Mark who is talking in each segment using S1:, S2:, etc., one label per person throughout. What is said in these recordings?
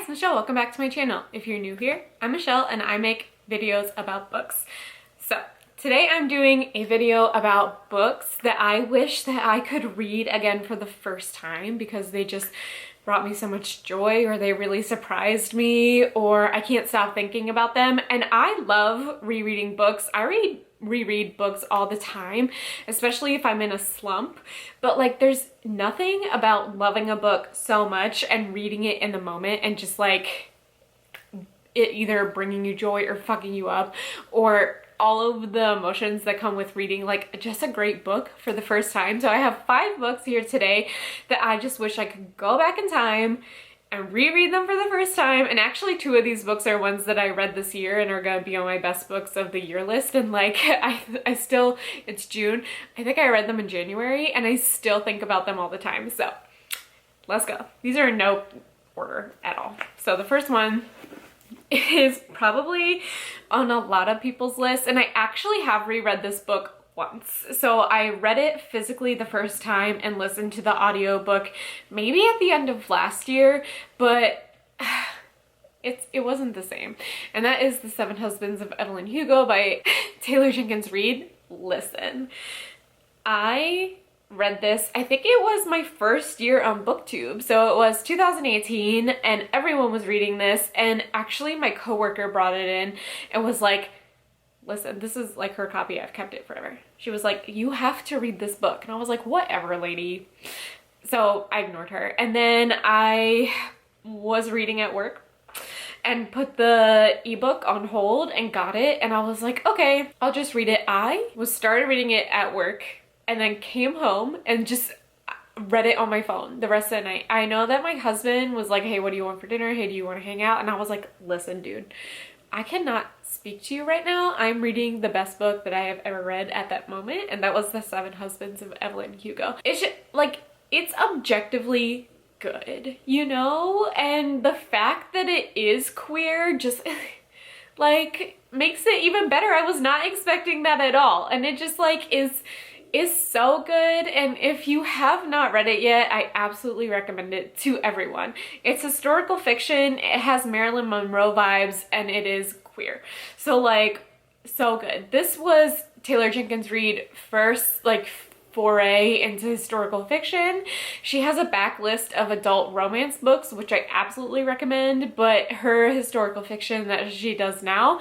S1: it's Michelle. Welcome back to my channel. If you're new here, I'm Michelle and I make videos about books. So today I'm doing a video about books that I wish that I could read again for the first time because they just brought me so much joy, or they really surprised me, or I can't stop thinking about them. And I love rereading books. I reread books all the time, especially if I'm in a slump. But like, there's nothing about loving a book so much and reading it in the moment and just like it either bringing you joy or fucking you up, or all of the emotions that come with reading like just a great book for the first time. So I have 5 books here today that I just wish I could go back in time and reread them for the first time. And actually 2 of these books are ones that I read this year and are gonna be on my best books of the year list. And like I still, it's June, I think I read them in January and I still think about them all the time. So let's go. These are in no order at all. So the first one is probably on a lot of people's lists, and I actually have reread this book once. So I read it physically the first time and listened to the audiobook maybe at the end of last year, but it wasn't the same. And that is The 7 Husbands of Evelyn Hugo by Taylor Jenkins Reid. Listen, I read this, I think it was my first year on Booktube, so it was 2018 and everyone was reading this, and actually my coworker brought it in and was like, listen, this is like her copy, I've kept it forever. She was like, you have to read this book. And I was like, whatever, lady. So I ignored her, and then I was reading at work and put the ebook on hold and got it, and I was like, okay, I'll just read it. I started reading it at work and then came home and just read it on my phone the rest of the night. I know that my husband was like, hey, what do you want for dinner? Hey, do you want to hang out? And I was like, listen, dude, I cannot speak to you right now. I'm reading the best book that I have ever read at that moment, and that was The 7 Husbands of Evelyn Hugo. It's just, like, it's objectively good, you know? And the fact that it is queer just like makes it even better. I was not expecting that at all, and it just like is so good. And if you have not read it yet, I absolutely recommend it to everyone. It's historical fiction, it has Marilyn Monroe vibes, and it is queer. So like, so good. This was Taylor Jenkins Reid first like foray into historical fiction. She has a backlist of adult romance books, which I absolutely recommend, but her historical fiction that she does now,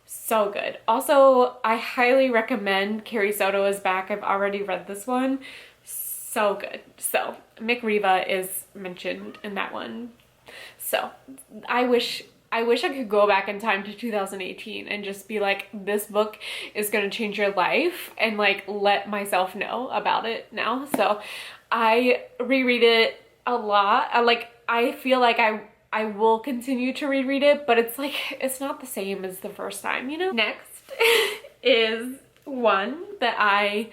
S1: so good. Also, I highly recommend Carrie Soto is Back. I've already read this one. So good. So Mick Riva is mentioned in that one. So I wish I could go back in time to 2018 and just be like, this book is gonna change your life, and like let myself know about it now. So I reread it a lot. I feel like I will continue to reread it, but it's like, it's not the same as the first time, you know? Next is one that I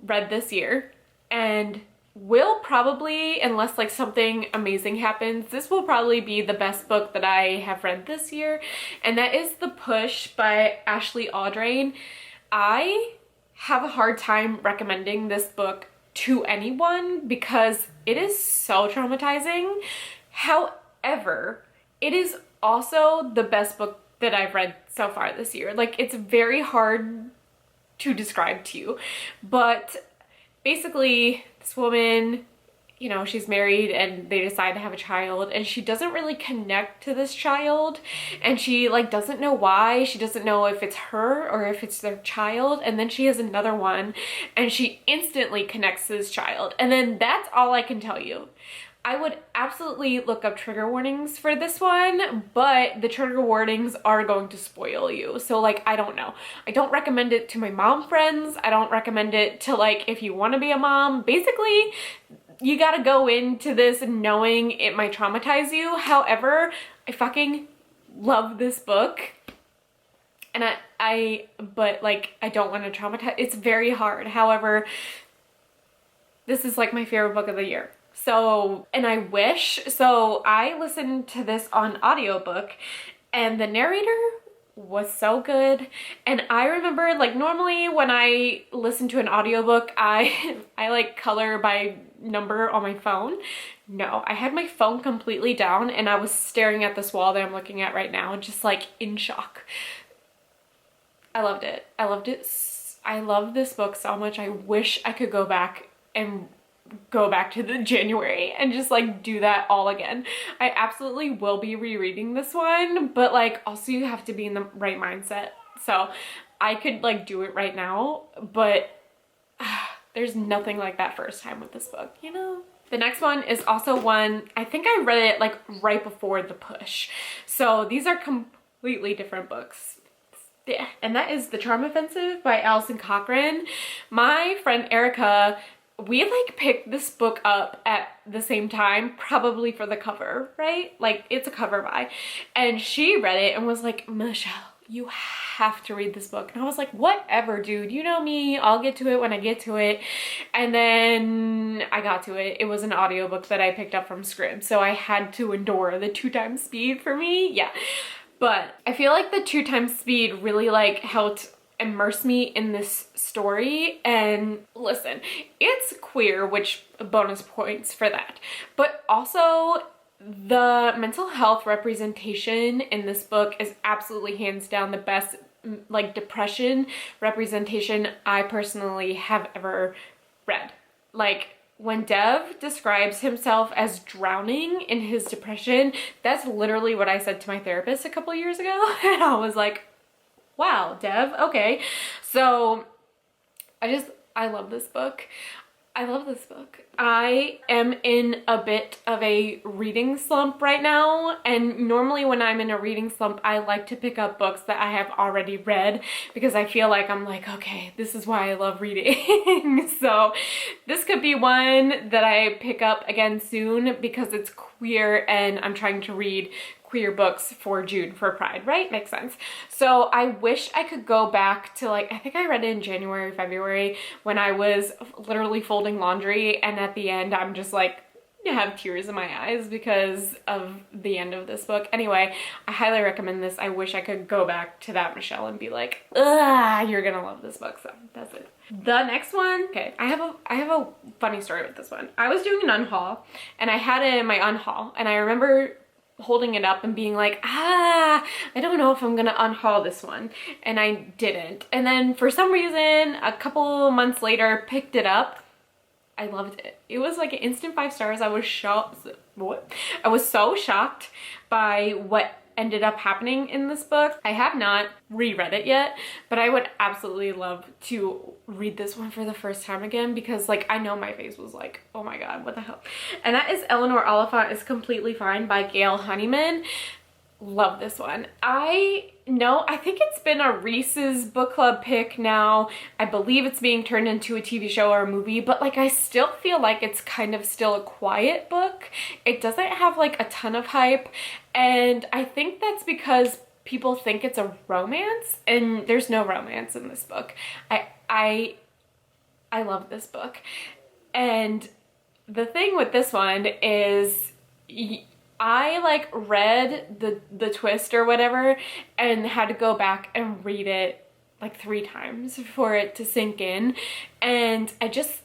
S1: read this year, and will probably, unless like something amazing happens, this will probably be the best book that I have read this year, and that is The Push by Ashley Audrain. I have a hard time recommending this book to anyone because it is so traumatizing. However, it is also the best book that I've read so far this year. Like, it's very hard to describe to you, but basically this woman, you know, she's married and they decide to have a child, and she doesn't really connect to this child, and she like doesn't know why. She doesn't know if it's her or if it's their child. And then she has another one and she instantly connects to this child, and then that's all I can tell you. I would absolutely look up trigger warnings for this one, but the trigger warnings are going to spoil you. So like, I don't know. I don't recommend it to my mom friends. I don't recommend it to like, if you want to be a mom. Basically, you gotta go into this knowing it might traumatize you. However, I fucking love this book. And but like, I don't want to traumatize. It's very hard. However, this is like my favorite book of the year. So, and I wish, so I listened to this on audiobook, and the narrator was so good. And I remember like, normally when I listen to an audiobook, I like color by number on my phone. No, I had my phone completely down and I was staring at this wall that I'm looking at right now, just like in shock. I loved it. I loved it. I love this book so much. I wish I could go back and go back to the January and just like do that all again. I absolutely will be rereading this one, but like also you have to be in the right mindset. So I could like do it right now, but there's nothing like that first time with this book, you know? The next one is also one, I think I read it like right before The Push. So these are completely different books. Yeah, and that is The Charm Offensive by Alison Cochrane. My friend Erica, we like picked this book up at the same time, probably for the cover, right? Like it's a cover buy. And she read it and was like, Michelle, you have to read this book. And I was like, whatever, dude, you know me, I'll get to it when I get to it. And then I got to it. It was an audiobook that I picked up from Scribd, so I had to endure the 2x speed for me. Yeah. But I feel like the 2x speed really like helped immerse me in this story. And listen, it's queer, which bonus points for that. But also the mental health representation in this book is absolutely hands down the best like depression representation I personally have ever read. Like when Dev describes himself as drowning in his depression, that's literally what I said to my therapist a couple years ago. And I was like, wow, Dev, okay. So I love this book. I love this book. I am in a bit of a reading slump right now, and normally when I'm in a reading slump, I like to pick up books that I have already read because I feel like I'm like, okay, this is why I love reading. So this could be one that I pick up again soon because it's queer and I'm trying to read queer books for June for Pride, right? Makes sense. So I wish I could go back to like, I think I read it in January, February when I was literally folding laundry, and at the end I'm just like, I have tears in my eyes because of the end of this book. Anyway, I highly recommend this. I wish I could go back to that Michelle and be like, ugh, you're gonna love this book. So that's it. The next one, okay, I have a funny story with this one. I was doing an unhaul and I had it in my unhaul, and I remember holding it up and being like, I don't know if I'm gonna unhaul this one, and I didn't. And then for some reason a couple months later picked it up. I loved it. It was like an instant 5 stars. I was shocked. What? I was so shocked by what ended up happening in this book. I have not reread it yet, but I would absolutely love to read this one for the first time again because like I know my face was like, oh my god, what the hell. And that is Eleanor Oliphant is Completely Fine by Gail Honeyman. Love this one. I think it's been a Reese's book club pick now. I believe it's being turned into a TV show or a movie, but like I still feel like it's kind of still a quiet book. It doesn't have like a ton of hype, and I think that's because people think it's a romance, and there's no romance in this book. I love this book. And the thing with this one is I like read the twist or whatever and had to go back and read it like 3 times for it to sink in. And I just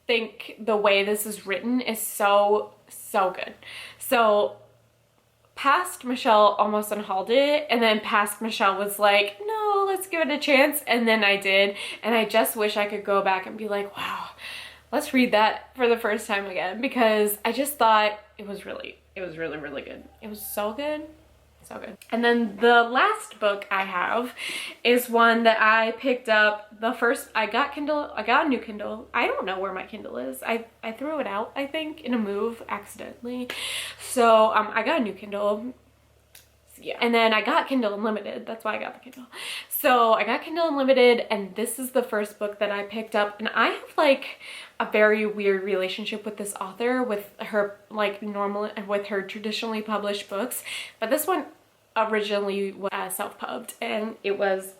S1: think the way this is written is so good. So past Michelle almost unhauled it, and then past Michelle was like, no, let's give it a chance. And then I did, and I just wish I could go back and be like, wow, let's read that for the first time again, because I just thought it was really good. It was so good. So good. And then the last book I have is one that I picked up I got a new Kindle. I don't know where my Kindle is. I threw it out, I think, in a move accidentally. So I got a new Kindle. Yeah. And then I got Kindle Unlimited. That's why I got the Kindle. So I got Kindle Unlimited, and this is the first book that I picked up. And I have like a very weird relationship with this author, with her with her traditionally published books. But this one originally was self-pubbed, and it was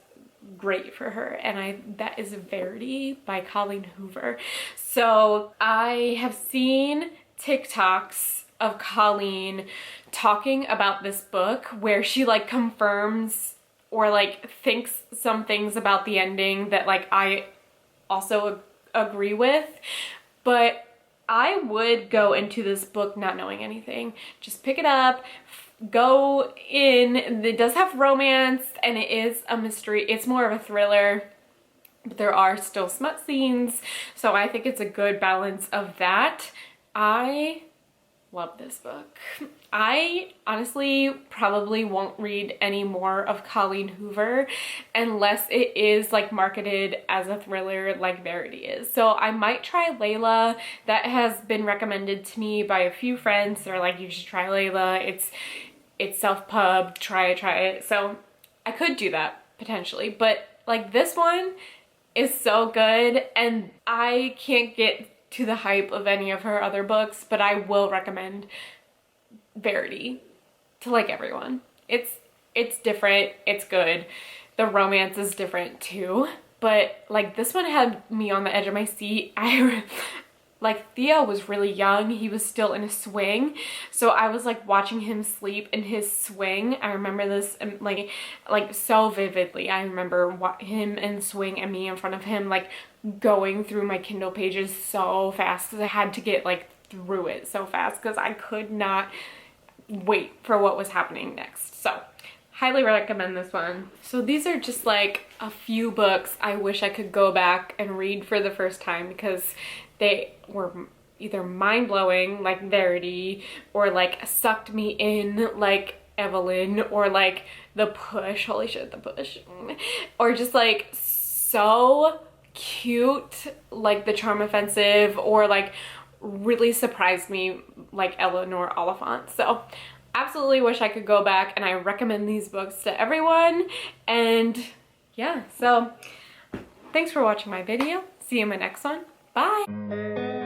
S1: great for her. And that is Verity by Colleen Hoover. So I have seen TikToks of Colleen talking about this book where she like confirms or like thinks some things about the ending that like I also agree with, but I would go into this book not knowing anything. Just pick it up, go in. It does have romance and it is a mystery. It's more of a thriller, but there are still smut scenes. So I think it's a good balance of that. I love this book. I honestly probably won't read any more of Colleen Hoover unless it is like marketed as a thriller like Verity is. So I might try Layla. That has been recommended to me by a few friends. They're like, you should try Layla. It's self-pub, try it. So I could do that potentially, but like this one is so good and I can't get to the hype of any of her other books, but I will recommend Verity to like everyone. It's different, it's good. The romance is different too, but like this one had me on the edge of my seat. Like Theo was really young, he was still in a swing, so I was like watching him sleep in his swing. I remember this like so vividly. I remember him in the swing and me in front of him, like going through my Kindle pages so fast because I had to get like through it so fast because I could not wait for what was happening next. So highly recommend this one. So these are just like a few books I wish I could go back and read for the first time because they were either mind-blowing like Verity or like sucked me in like Evelyn or like The Push, holy shit, The Push, or just like so cute like The Charm Offensive, or like really surprised me like Eleanor Oliphant. So absolutely wish I could go back, and I recommend these books to everyone. And yeah, so thanks for watching my video. See you in my next one. Bye.